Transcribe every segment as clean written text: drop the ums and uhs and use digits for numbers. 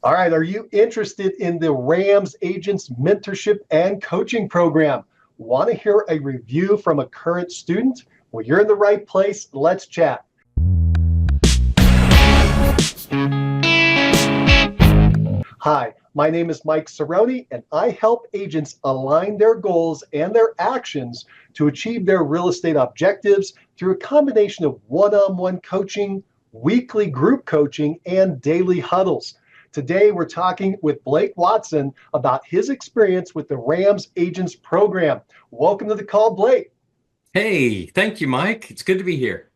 All right, are you interested in the RAMS Agents Mentorship and Coaching Program? Want to hear a review from a current student? Well, you're in the right place. Let's chat. Hi, my name is Mike Cerrone, and I help agents align their goals and their actions to achieve their real estate objectives through a combination of one-on-one coaching, weekly group coaching, and daily huddles. Today, we're talking with Blake Watson about his experience with the RAMS Agents Program. Welcome to the call, Blake. Hey, thank you, Mike. It's good to be here.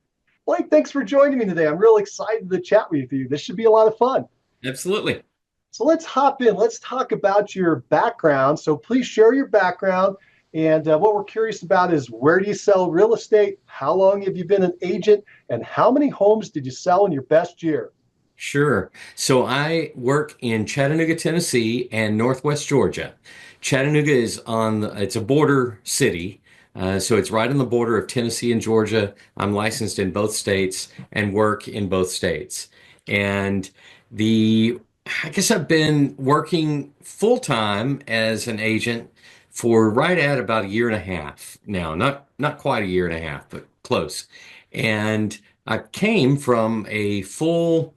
Blake, thanks for joining me today. I'm real excited to chat with you. This should be a lot of fun. Absolutely. So let's hop in. Let's talk about your background. So please share your background. And what we're curious about is where do you sell real estate? How long have you been an agent? And how many homes did you sell in your best year? Sure. So I work in Chattanooga, Tennessee and Northwest Georgia. Chattanooga is it's a border city. So it's right on the border of Tennessee and Georgia. I'm licensed in both states and work in both states. And the, I guess I've been working full time as an agent for right at about a year and a half now. Not quite a year and a half, but close. And I came from a full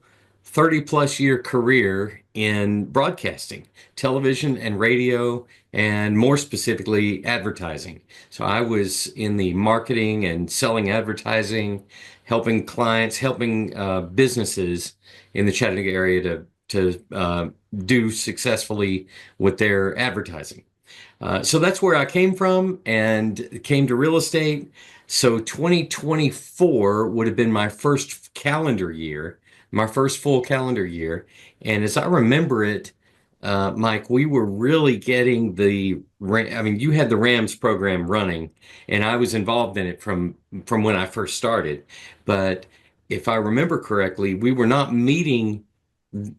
30 plus year career in broadcasting, television and radio, and more specifically, advertising. So I was in the marketing and selling advertising, helping clients, helping businesses in the Chattanooga area to do successfully with their advertising. So that's where I came from and came to real estate. So 2024 would have been my first calendar year, my first full calendar year. And as I remember it, Mike, we were really getting I mean, you had the RAMS program running, and I was involved in it from when I first started. But if I remember correctly, we were not meeting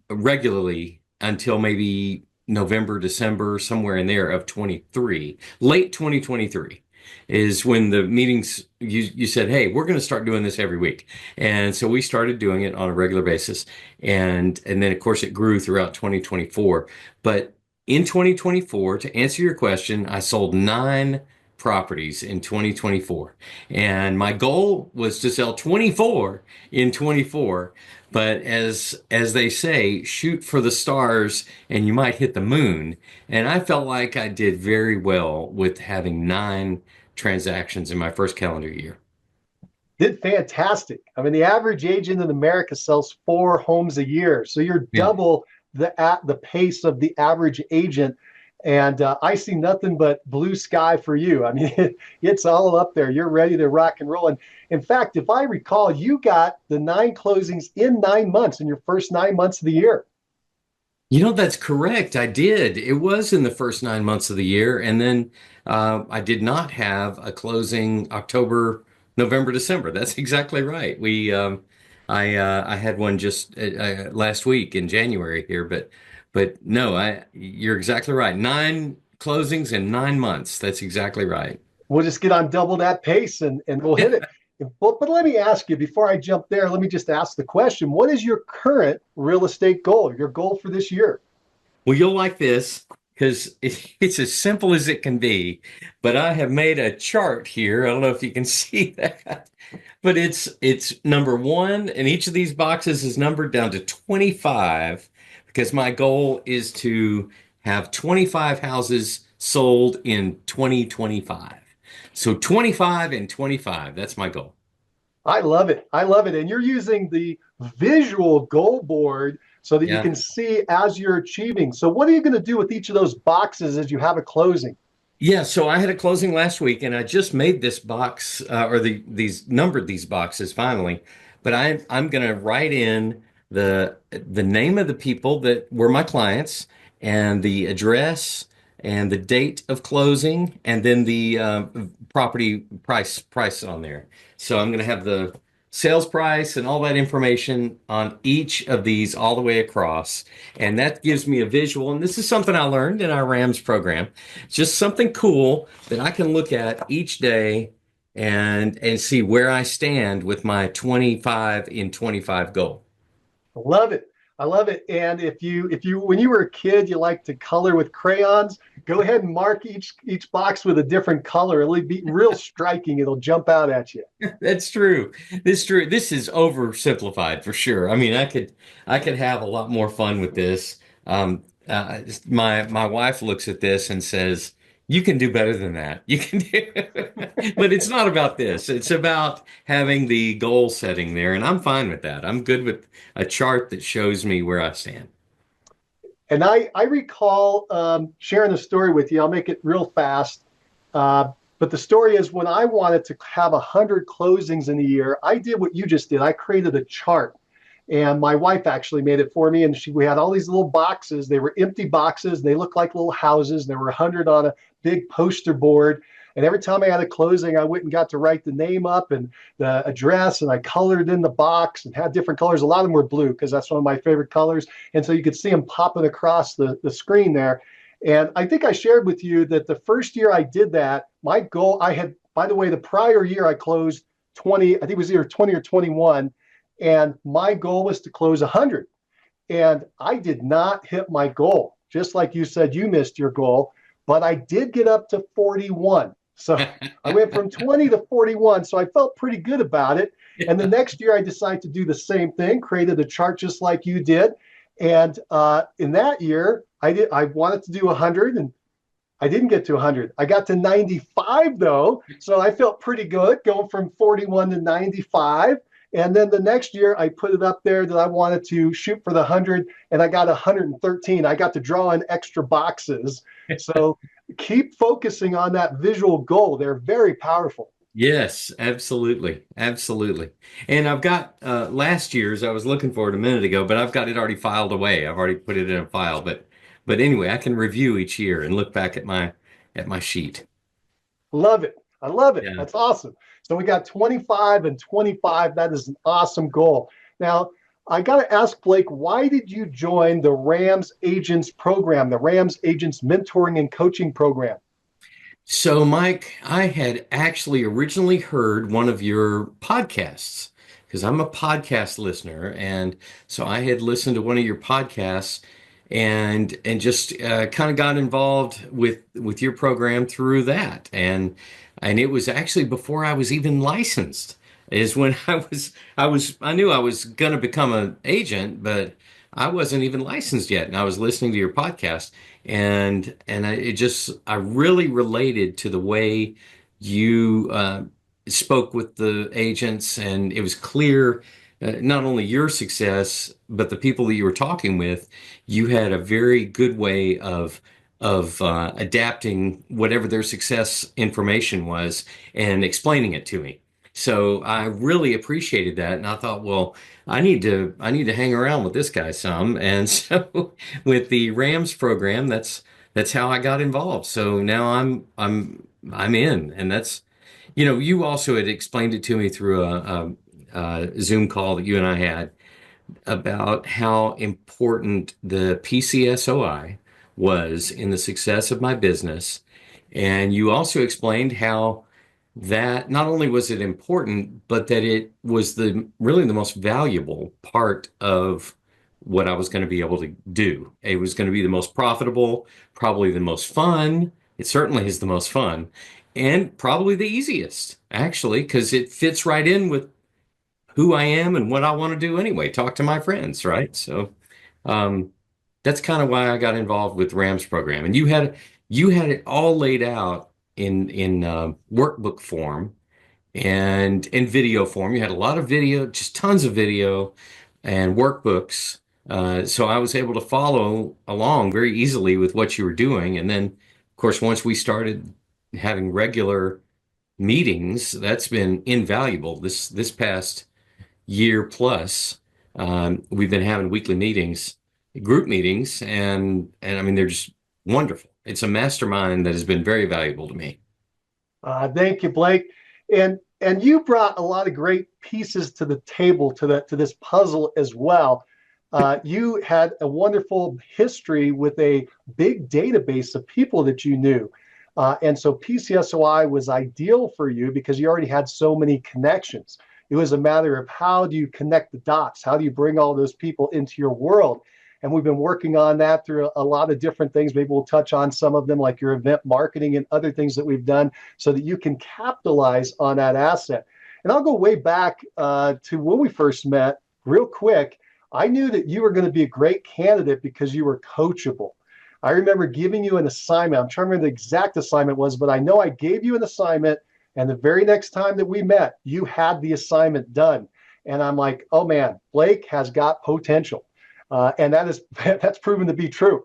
regularly until maybe November, December, somewhere in there of 23. Late 2023 is when the meetings you said, "Hey, we're going to start doing this every week." And so we started doing it on a regular basis. And then of course it grew throughout 2024. But in 2024, to answer your question, I sold 9 properties in 2024. And my goal was to sell 24 in 24. But as they say, shoot for the stars and you might hit the moon. And I felt like I did very well with having 9 transactions in my first calendar year. Did fantastic. I mean, the average agent in America sells 4 homes a year. So you're Yeah. double at the pace of the average agent. And I see nothing but blue sky for you. I mean, it's all up there. You're ready to rock and roll. And in fact, if I recall, you got the 9 closings in 9 months in your first 9 months of the year. That's correct. I did. It was in the first 9 months of the year. And then I did not have a closing October, November, December. That's exactly right. I had one just last week in January here, but no, you're exactly right. 9 closings in 9 months. That's exactly right. We'll just get on double that pace and we'll hit it. But let me ask you before I jump there, let me just ask the question. What is your current real estate goal, your goal for this year? Well, you'll like this because it's as simple as it can be. But I have made a chart here. I don't know if you can see that, but it's number one, and each of these boxes is numbered down to 25 because my goal is to have 25 houses sold in 2025. So 25 and 25, that's my goal. I love it. I love it. And you're using the visual goal board so that you Yeah. can see as you're achieving. So, what are you going to do with each of those boxes as you have a closing? Yeah, so I had a closing last week, and I just made this box or these numbered these boxes finally. But I'm going to write in the name of the people that were my clients, and the address, and the date of closing, and then the property price on there. So I'm going to have the sales price and all that information on each of these all the way across. And that gives me a visual. And this is something I learned in our RAMS program. Just something cool that I can look at each day and see where I stand with my 25 in 25 goal. Love it. I love it. And if you when you were a kid, you liked to color with crayons, go ahead and mark each box with a different color. It'll be real striking. It'll jump out at you. That's true. This is true. This is oversimplified for sure. I mean, I could have a lot more fun with this. My wife looks at this and says, "You can do better than that. You can do," but it's not about this. It's about having the goal setting there, and I'm fine with that. I'm good with a chart that shows me where I stand. And I recall sharing a story with you. I'll make it real fast. But the story is when I wanted to have 100 closings in a year, I did what you just did. I created a chart. And my wife actually made it for me. And we had all these little boxes. They were empty boxes. They looked like little houses. There were 100 on a big poster board. And every time I had a closing, I went and got to write the name up and the address, and I colored in the box and had different colors. A lot of them were blue because that's one of my favorite colors. And so you could see them popping across the screen there. And I think I shared with you that the first year I did that, my goal, I had, by the way, the prior year I closed 20, I think it was either 20 or 21. And my goal was to close 100. And I did not hit my goal. Just like you said, you missed your goal, but I did get up to 41. So I went from 20 to 41. So I felt pretty good about it. And the next year I decided to do the same thing, created a chart just like you did. And in that year, I wanted to do 100 and I didn't get to 100. I got to 95 though. So I felt pretty good going from 41 to 95. And then the next year I put it up there that I wanted to shoot for the 100 and I got 113. I got to draw in extra boxes. So keep focusing on that visual goal. They're very powerful. Yes, absolutely. Absolutely. And I've got last year's, I was looking for it a minute ago, but I've got it already filed away. I've already put it in a file, but anyway, I can review each year and look back at my sheet. Love it. I love it. Yeah. That's awesome. So we got 25 and 25. That is an awesome goal. Now, I got to ask Blake, why did you join the RAMS Agents program, the RAMS Agents Mentoring and Coaching Program? So, Mike, I had actually originally heard one of your podcasts because I'm a podcast listener, and so I had listened to one of your podcasts and just kind of got involved with your program through that, and it was actually before I was even licensed. Is when I knew I was going to become an agent, but I wasn't even licensed yet, and I was listening to your podcast, and I really related to the way you spoke with the agents, and it was clear not only your success but the people that you were talking with. You had a very good way of adapting whatever their success information was and explaining it to me. So I really appreciated that, and I thought, well, I need to hang around with this guy some. And so with the RAMS program, that's how I got involved. So now I'm in, and you also had explained it to me through a Zoom call that you and I had about how important the PCSOI was in the success of my business. And you also explained how that not only was it important, but that it was really the most valuable part of what I was going to be able to do. It was going to be the most profitable, probably the most fun. It certainly is the most fun, and probably the easiest, actually, because it fits right in with who I am and what I want to do anyway. Talk to my friends, right? So um, that's kind of why I got involved with RAMS program. And you had it all laid out in workbook form and in video form. You had a lot of video, just tons of video and workbooks. So I was able to follow along very easily with what you were doing. And then, of course, once we started having regular meetings, that's been invaluable. This past year plus, we've been having weekly meetings, group meetings, and I mean they're just wonderful. It's a mastermind that has been very valuable to me. Thank you, Blake. And you brought a lot of great pieces to the table to this puzzle as well. You had a wonderful history with a big database of people that you knew. And so PCSOI was ideal for you because you already had so many connections. It was a matter of how do you connect the dots? How do you bring all those people into your world? And we've been working on that through a lot of different things. Maybe we'll touch on some of them, like your event marketing and other things that we've done, so that you can capitalize on that asset. And I'll go way back to when we first met, real quick. I knew that you were going to be a great candidate because you were coachable. I remember giving you an assignment. I'm trying to remember the exact assignment was, but I know I gave you an assignment. And the very next time that we met, you had the assignment done. And I'm like, oh man, Blake has got potential. And that's proven to be true.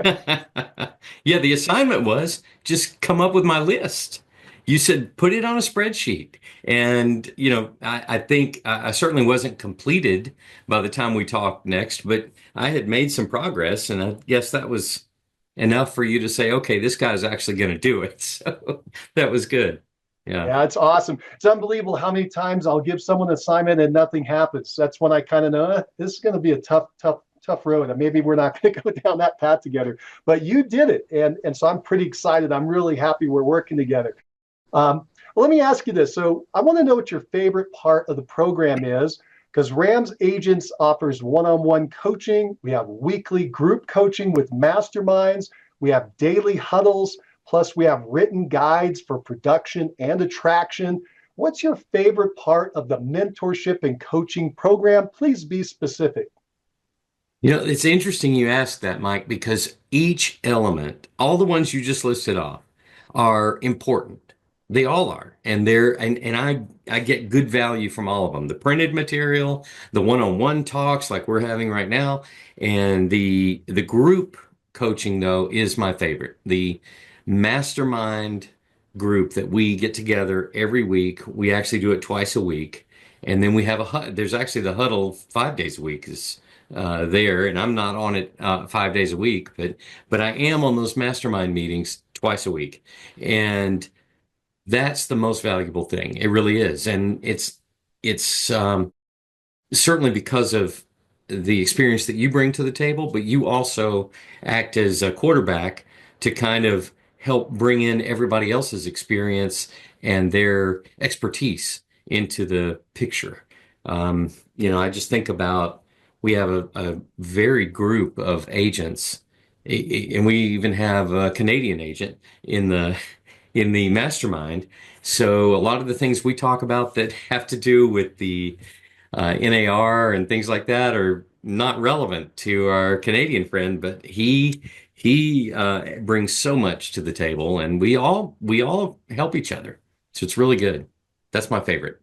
Yeah, the assignment was just come up with my list. You said put it on a spreadsheet. And, I think I certainly wasn't completed by the time we talked next, but I had made some progress. And I guess that was enough for you to say, okay, this guy's actually going to do it. So that was good. Yeah. Yeah, it's awesome. It's unbelievable how many times I'll give someone an assignment and nothing happens. That's when I kind of know this is going to be a tough road, and maybe we're not going to go down that path together. But you did it, and so I'm pretty excited. I'm really happy we're working together. Let me ask you this. So I want to know what your favorite part of the program is, because RAMS Agents offers one-on-one coaching. We have weekly group coaching with masterminds. We have daily huddles. Plus, we have written guides for production and attraction. What's your favorite part of the mentorship and coaching program? Please be specific. It's interesting you ask that, Mike, because each element, all the ones you just listed off, are important. They all are. And I get good value from all of them. The printed material, the one-on-one talks like we're having right now, and the group coaching though is my favorite. The mastermind group that we get together every week. We actually do it twice a week. And then we have there's actually the huddle 5 days a week is there, and I'm not on it 5 days a week, but I am on those mastermind meetings twice a week. And that's the most valuable thing. It really is. And it's certainly because of the experience that you bring to the table, but you also act as a quarterback to kind of help bring in everybody else's experience and their expertise into the picture. I just think about we have a varied group of agents, and we even have a Canadian agent in the mastermind. So a lot of the things we talk about that have to do with the NAR and things like that are not relevant to our Canadian friend, but he brings so much to the table, and we all help each other. So it's really good. That's my favorite.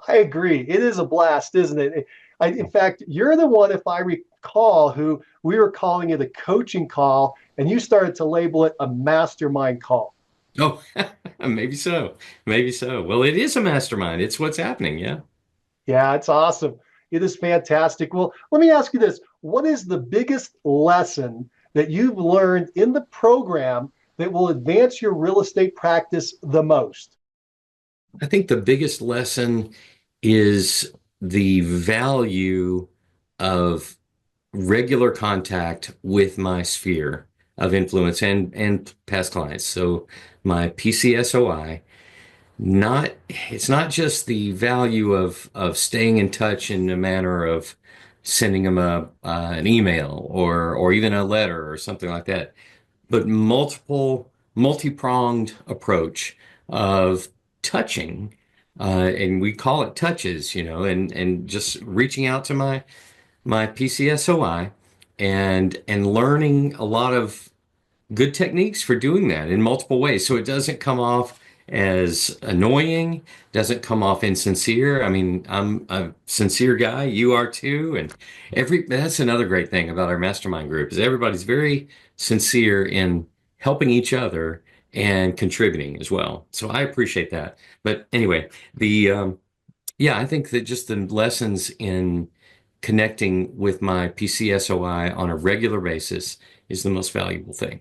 I agree. It is a blast, isn't it? In fact, you're the one, if I recall, who we were calling it a coaching call, and you started to label it a mastermind call. Oh, maybe so. Maybe so. Well, it is a mastermind. It's what's happening. Yeah. Yeah, it's awesome. It is fantastic. Well, let me ask you this. What is the biggest lesson that you've learned in the program that will advance your real estate practice the most? I think the biggest lesson is the value of regular contact with my sphere of influence and past clients. So my PCSOI, it's not just the value of staying in touch in a manner of sending them an email or even a letter or something like that, but multi-pronged approach of touching, and we call it touches, and just reaching out to my PCSOI and learning a lot of good techniques for doing that in multiple ways. So it doesn't come off as annoying, doesn't come off insincere. I mean, I'm a sincere guy, you are too. And that's another great thing about our mastermind group is everybody's very sincere in helping each other and contributing as well. So I appreciate that. But anyway, yeah, I think that just the lessons in connecting with my PCSOI on a regular basis is the most valuable thing.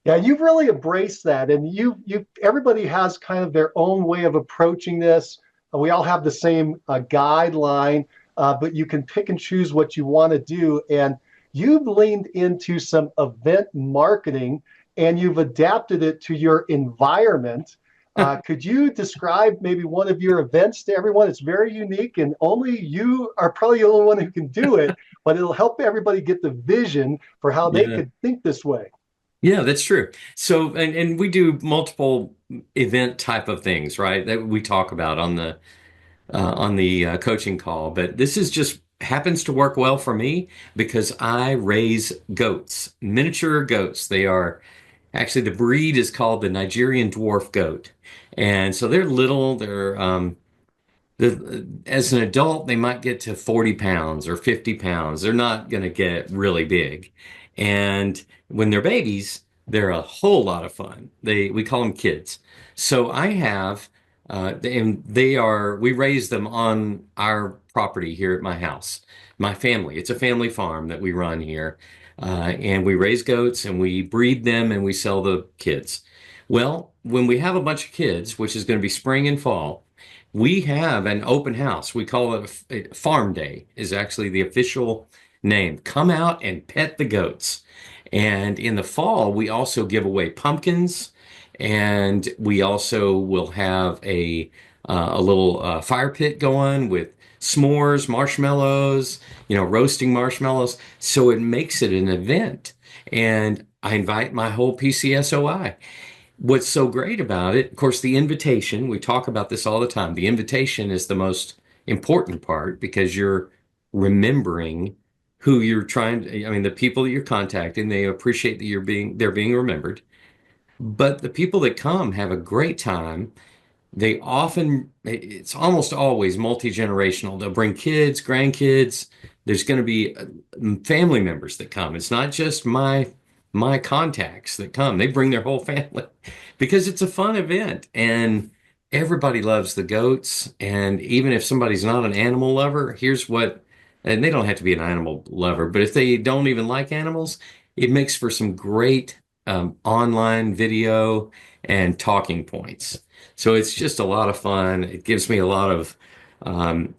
Yeah, you've really embraced that, and you everybody has kind of their own way of approaching this. We all have the same guideline, but you can pick and choose what you want to do. And you've leaned into some event marketing, and you've adapted it to your environment. Could you describe maybe one of your events to everyone? It's very unique, and only you are probably the only one who can do it, but it'll help everybody get the vision for how they Yeah. could think this way. Yeah, that's true. So, and we do multiple event type of things, right? That we talk about on the coaching call. But this is just happens to work well for me because I raise goats, miniature goats. They are actually the breed is called the Nigerian dwarf goat, and so they're little. As an adult, they might get to 40 pounds or 50 pounds. They're not going to get really big. And when they're babies, they're a whole lot of fun. We call them kids. So I have, and we raise them on our property here at my house, my family. It's a family farm that we run here. And we raise goats and we breed them and we sell the kids. Well, when we have a bunch of kids, which is going to be spring and fall, we have an open house. We call it a farm day is actually the official name. Come out and pet the goats. And in the fall, we also give away pumpkins, and we also will have a little fire pit going with s'mores, marshmallows, roasting marshmallows. So it makes it an event. And I invite my whole PCSOI. What's so great about it, of course, the invitation, we talk about this all the time. The invitation is the most important part because you're remembering who you're I mean, the people that you're contacting, they appreciate that they're being remembered. But the people that come have a great time. It's almost always multi-generational. They'll bring kids, grandkids. There's going to be family members that come. It's not just my contacts that come. They bring their whole family because it's a fun event and everybody loves the goats. And even if somebody's not an animal lover, and they don't have to be an animal lover, but if they don't even like animals, it makes for some great online video and talking points. So it's just a lot of fun. It gives me a lot of um,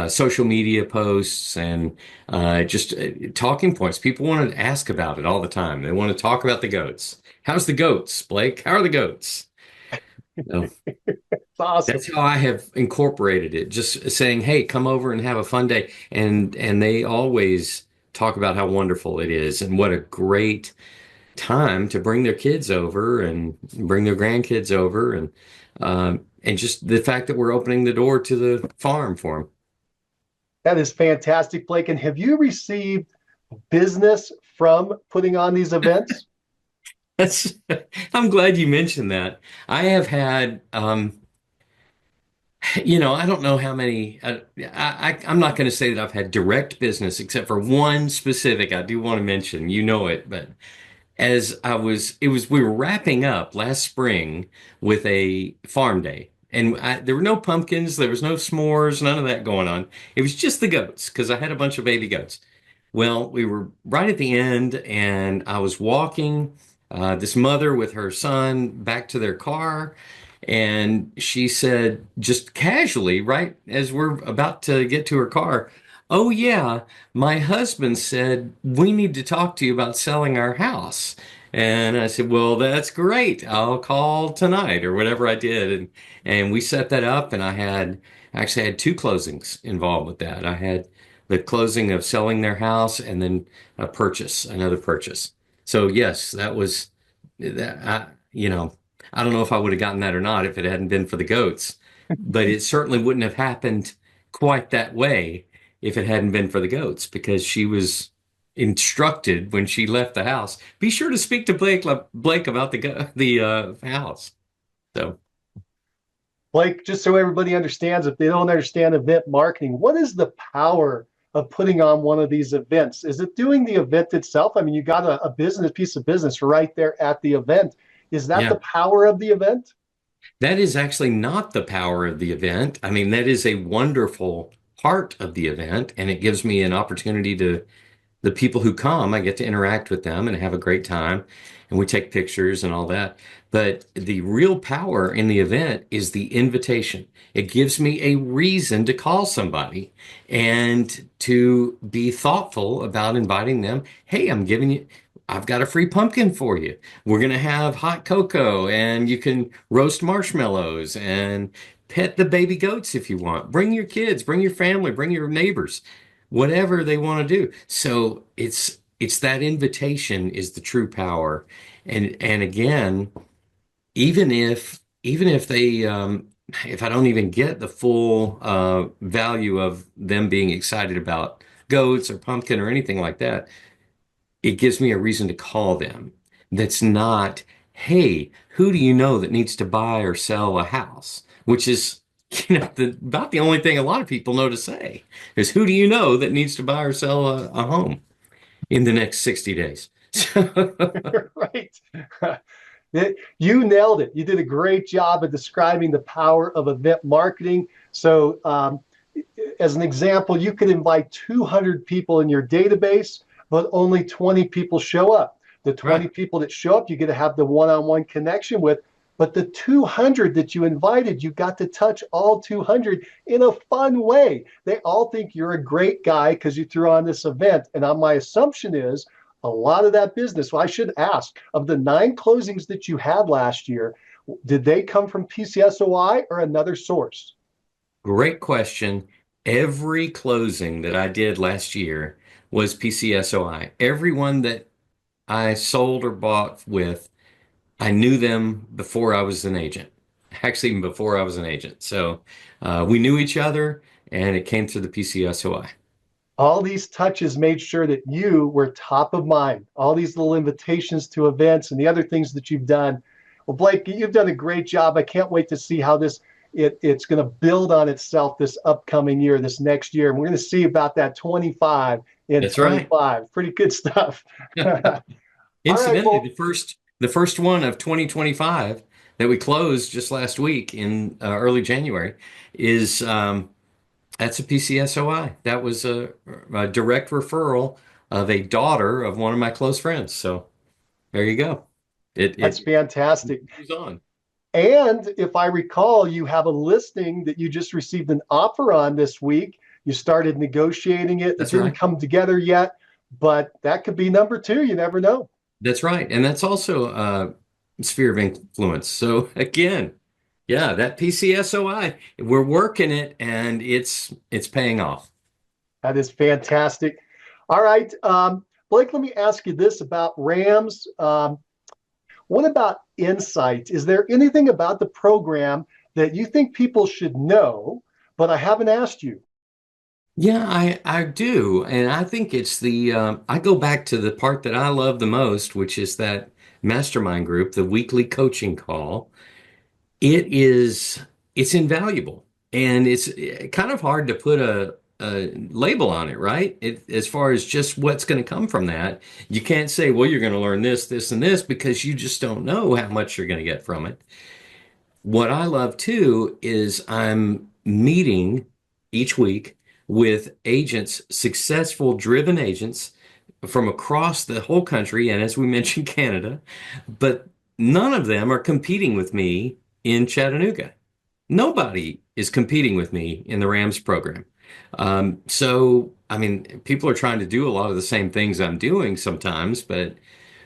social media posts and just talking points. People want to ask about it all the time. They want to talk about the goats. How's the goats, Blake? How are the goats? So It's awesome. that's how I have incorporated it. Just saying, "Hey, come over and have a fun day," and they always talk about how wonderful it is and what a great time to bring their kids over and bring their grandkids over and just the fact that we're opening the door to the farm for them. That is fantastic, Blake. And have you received business from putting on these events? That's, I'm glad you mentioned that. I have had, I don't know how many, I'm not going to say that I've had direct business except for one specific I do want to mention. You know it, but we were wrapping up last spring with a farm day. And there were no pumpkins, there was no s'mores, none of that going on. It was just the goats because I had a bunch of baby goats. Well, we were right at the end, and I was walking this mother with her son back to their car, and she said, just casually, right as we're about to get to her car, "Oh, yeah, my husband said we need to talk to you about selling our house." And I said, "Well, that's great. I'll call tonight," or whatever I did. And we set that up, and actually had two closings involved with that. I had the closing of selling their house and then another purchase. So yes, that was that. I don't know if I would have gotten that or not if it hadn't been for the goats, but it certainly wouldn't have happened quite that way if it hadn't been for the goats because she was instructed when she left the house, be sure to speak to Blake about the house. So Blake, just so everybody understands, if they don't understand event marketing, what is the power of putting on one of these events? Is it doing the event itself? I mean, you got a business piece of business right there at the event. Is that the yeah, power of the event? that is actually not the power of the event. I mean, that is a wonderful part of the event, and it gives me an opportunity to the people who come, I get to interact with them and have a great time, and we take pictures and all that. But the real power in the event is the invitation. It gives me a reason to call somebody and to be thoughtful about inviting them. Hey, I'm giving you. I've got a free pumpkin for you. We're going to have hot cocoa and you can roast marshmallows and pet the baby goats if you want. Bring your kids, bring your family, bring your neighbors, whatever they want to do. So it's that invitation is the true power. And again, even if they if I don't even get the full value of them being excited about goats or pumpkin or anything like that, it gives me a reason to call them. That's not, hey, who do you know that needs to buy or sell a house? Which is, about the only thing a lot of people know to say is, who do you know that needs to buy or sell a home in the next 60 days? Right. You nailed it. You did a great job of describing the power of event marketing. So, as an example, you could invite 200 people in your database, but only 20 people show up. The 20 Right. people that show up, you get to have the one-on-one connection with. But the 200 that you invited, you got to touch all 200 in a fun way. They all think you're a great guy because you threw on this event. And my assumption is a lot of that business. Well, I should ask, of the 9 closings that you had last year, did they come from PCSOI or another source? Great question. Every closing that I did last year was PCSOI. Everyone that I sold or bought with, I knew them before I was an agent. Actually, even before I was an agent. So we knew each other and it came through the PCSOI. All these touches made sure that you were top of mind. All these little invitations to events and the other things that you've done. Well, Blake, you've done a great job. I can't wait to see how it's going to build on itself this upcoming year, this next year. And we're going to see about that 25 in That's right. 25. Pretty good stuff. All right. Incidentally, Well, the first one of 2025 that we closed just last week in early January is that's a PCSOI. That was a direct referral of a daughter of one of my close friends. So there you go. It that's it fantastic. moves on. And if I recall, you have a listing that you just received an offer on this week. You started negotiating it. It That's didn't right. come together yet, but that could be number two. You never know. That's right. And that's also sphere of influence. So again, yeah, that PCSOI, we're working it and it's paying off. That is fantastic. All right. Blake, let me ask you this about RAMS. What about insights? Is there anything about the program that you think people should know, but I haven't asked you? Yeah, I do. And I think it's I go back to the part that I love the most, which is that mastermind group, the weekly coaching call. It is, it's invaluable. And it's kind of hard to put a label on it, right? As far as just what's going to come from that. You can't say, well, you're going to learn this, this, and this because you just don't know how much you're going to get from it. What I love too is I'm meeting each week with agents, successful, driven agents from across the whole country, and as we mentioned, Canada, but none of them are competing with me in Chattanooga. Nobody is competing with me in the RAMS program. So, I mean, people are trying to do a lot of the same things I'm doing sometimes, but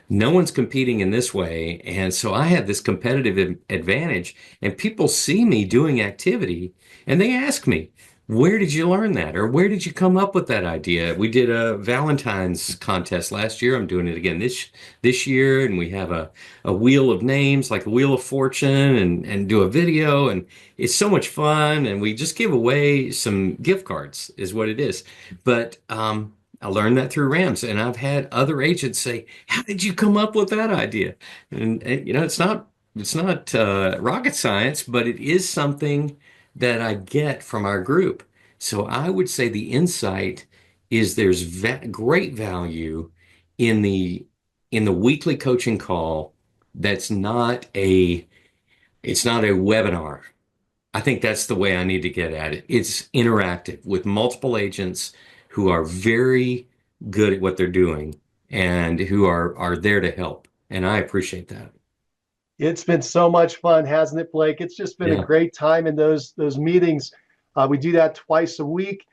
no one's competing in this way. And so I have this competitive advantage, and people see me doing activity and they ask me, where did you learn that? Or where did you come up with that idea? We did a Valentine's contest last year. I'm doing it again this year, and we have a wheel of names, like a wheel of fortune, and do a video, and it's so much fun. And we just give away some gift cards, is what it is. But I learned that through RAMS, and I've had other agents say, "How did you come up with that idea?" And it's not rocket science, but it is something that I get from our group. So I would say the insight is there's great value in the weekly coaching call. That's not a it's not a webinar. I think that's the way I need to get at it. It's interactive with multiple agents who are very good at what they're doing and who are there to help. And I appreciate that. It's been so much fun, hasn't it, Blake? It's just been a Yeah. great time in those meetings. We do that twice a week,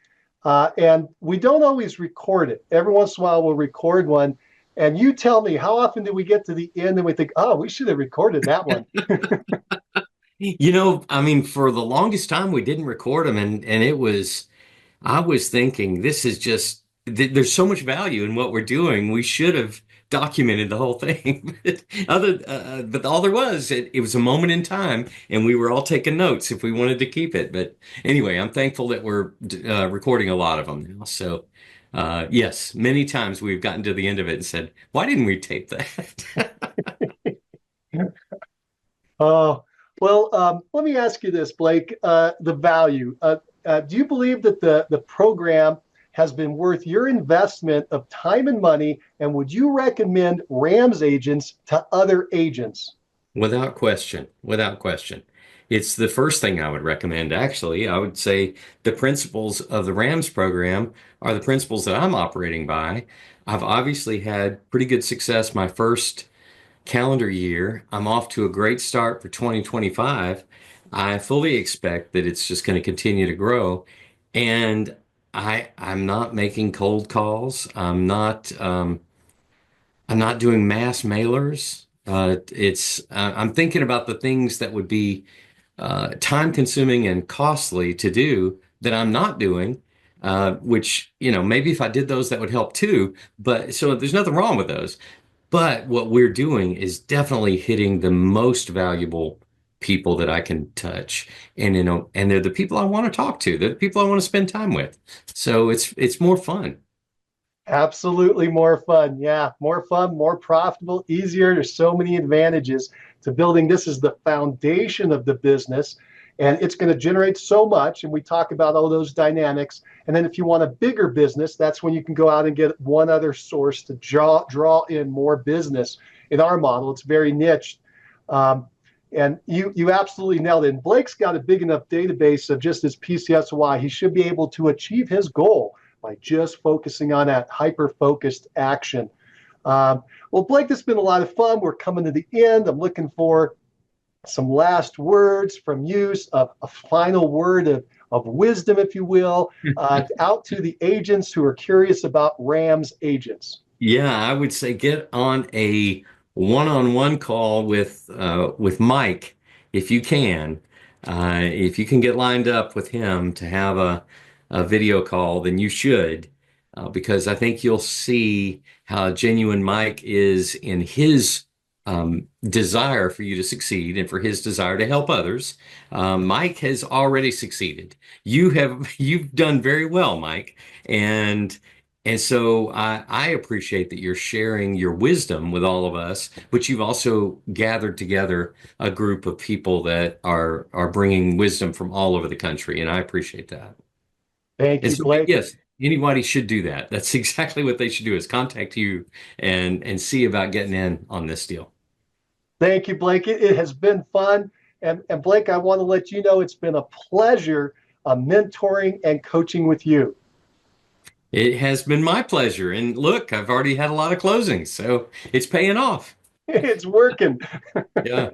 and we don't always record it. Every once in a while, we'll record one. And you tell me, how often do we get to the end and we think, oh, we should have recorded that one? I mean, for the longest time we didn't record them, and it was I was thinking this is just there's so much value in what we're doing. We should have documented the whole thing. But all there was, it was a moment in time, and we were all taking notes if we wanted to keep it. But anyway, I'm thankful that we're recording a lot of them now. So, yes, many times we've gotten to the end of it and said, "Why didn't we tape that?" Oh, well, let me ask you this, Blake. The value. Do you believe that the program has been worth your investment of time and money? And would you recommend RAMS agents to other agents? Without question, without question. It's the first thing I would recommend, actually. I would say the principles of the RAMS program are the principles that I'm operating by. I've obviously had pretty good success my first calendar year. I'm off to a great start for 2025. I fully expect that it's just going to continue to grow. And I'm not making cold calls. I'm not doing mass mailers. I'm thinking about the things that would be time consuming and costly to do that I'm not doing, which, maybe if I did those, that would help too. But so there's nothing wrong with those. But what we're doing is definitely hitting the most valuable people that I can touch. And they're the people I want to talk to. They're the people I want to spend time with. So it's more fun. Absolutely more fun. Yeah, more fun, more profitable, easier. There's so many advantages to building. This is the foundation of the business, and it's going to generate so much. And we talk about all those dynamics. And then if you want a bigger business, that's when you can go out and get one other source to draw in more business. In our model, it's very niche. Um, and you absolutely nailed it. And Blake's got a big enough database of just his PCSY. He should be able to achieve his goal by just focusing on that hyper-focused action. Well, Blake, this has been a lot of fun. We're coming to the end. I'm looking for some last words from you, a final word of wisdom, if you will, out to the agents who are curious about RAMS agents. Yeah, I would say get on a one-on-one call with Mike if you can. If you can get lined up with him to have a video call, then you should, because I think you'll see how genuine Mike is in his desire for you to succeed and for his desire to help others. Mike has already succeeded. You've done very well, Mike, and. And so I appreciate that you're sharing your wisdom with all of us, but you've also gathered together a group of people that are bringing wisdom from all over the country, and I appreciate that. Thank And you, so, Blake. yes, anybody should do that. That's exactly what they should do is contact you and see about getting in on this deal. Thank you, Blake. It has been fun. And Blake, I want to let you know it's been a pleasure mentoring and coaching with you. It has been my pleasure. And look, I've already had a lot of closings, so it's paying off. It's working. Yeah.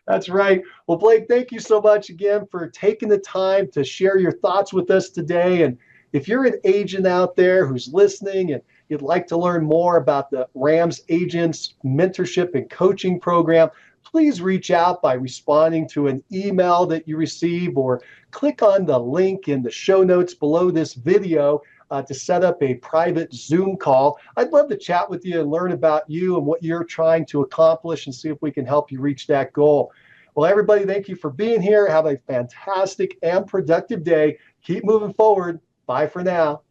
That's right. Well, Blake, thank you so much again for taking the time to share your thoughts with us today. And if you're an agent out there who's listening and you'd like to learn more about the RAMS Agents Mentorship and Coaching Program, please reach out by responding to an email that you receive or click on the link in the show notes below this video to set up a private Zoom call. I'd love to chat with you and learn about you and what you're trying to accomplish and see if we can help you reach that goal. Well, everybody, thank you for being here. Have a fantastic and productive day. Keep moving forward. Bye for now.